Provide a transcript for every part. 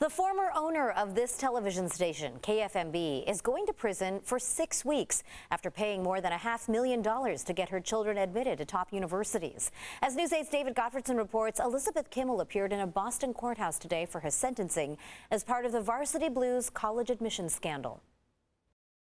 The former owner of this television station, KFMB, is going to prison for 6 weeks after paying more than $500,000 to get her children admitted to top universities. As News 8's David Gottfredson reports, Elisabeth Kimmel appeared in a Boston courthouse today for her sentencing as part of the Varsity Blues college admissions scandal.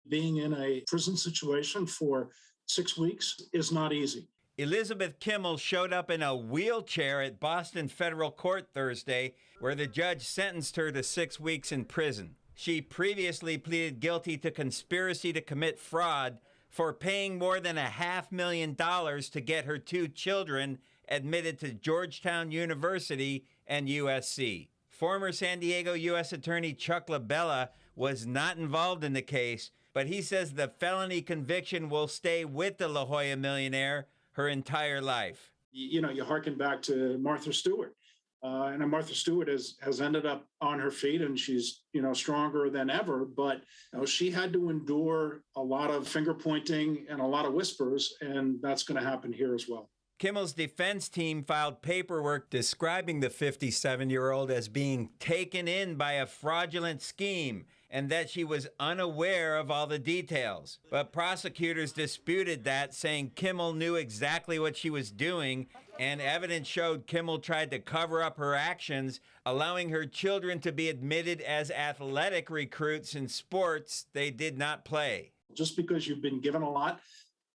Being in a prison situation for 6 weeks is not easy. Elisabeth Kimmel showed up in a wheelchair at Boston Federal Court Thursday, where the judge sentenced her to 6 weeks in prison. She previously pleaded guilty to conspiracy to commit fraud for paying more than $500,000 to get her 2 children admitted to Georgetown University and USC. Former San Diego U.S. Attorney Chuck LaBella was not involved in the case, but he says the felony conviction will stay with the La Jolla millionaire her entire life. You hearken back to Martha Stewart, and Martha Stewart has ended up on her feet, and she's stronger than ever. But she had to endure a lot of finger pointing and a lot of whispers, and that's going to happen here as well. Kimmel's defense team filed paperwork describing the 57-year-old as being taken in by a fraudulent scheme and that she was unaware of all the details. But prosecutors disputed that, saying Kimmel knew exactly what she was doing, and evidence showed Kimmel tried to cover up her actions, allowing her children to be admitted as athletic recruits in sports they did not play. Just because you've been given a lot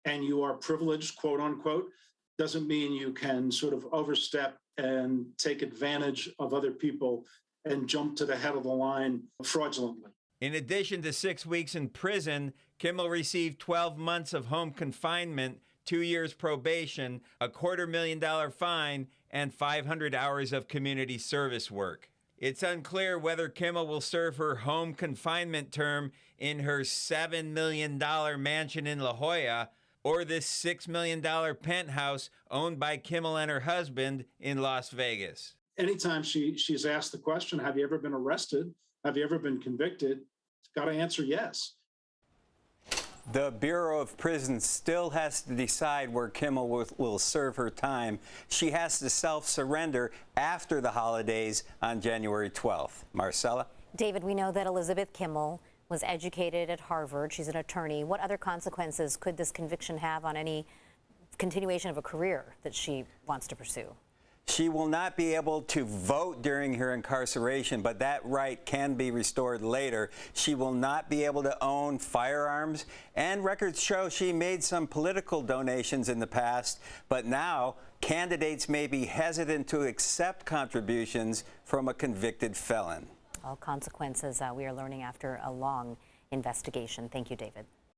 and you are privileged, quote unquote, doesn't mean you can sort of overstep and take advantage of other people and jump to the head of the line fraudulently. In addition to 6 weeks in prison, Kimmel received 12 months of home confinement, 2 years probation, a $250,000 fine, and 500 hours of community service work. It's unclear whether Kimmel will serve her home confinement term in her $7 million mansion in La Jolla or this $6 million penthouse owned by Kimmel and her husband in Las Vegas. Anytime she's asked the question, have you ever been arrested? Have you ever been convicted? Got to answer yes. The Bureau of Prisons still has to decide where Kimmel will serve her time. She has to self-surrender after the holidays on January 12th. Marcella? David, we know that Elisabeth Kimmel was educated at Harvard. She's an attorney. What other consequences could this conviction have on any continuation of a career that she wants to pursue? She will not be able to vote during her incarceration, but that right can be restored later. She will not be able to own firearms, and records show she made some political donations in the past, but now candidates may be hesitant to accept contributions from a convicted felon. All consequences we are learning after a long investigation. Thank you, David.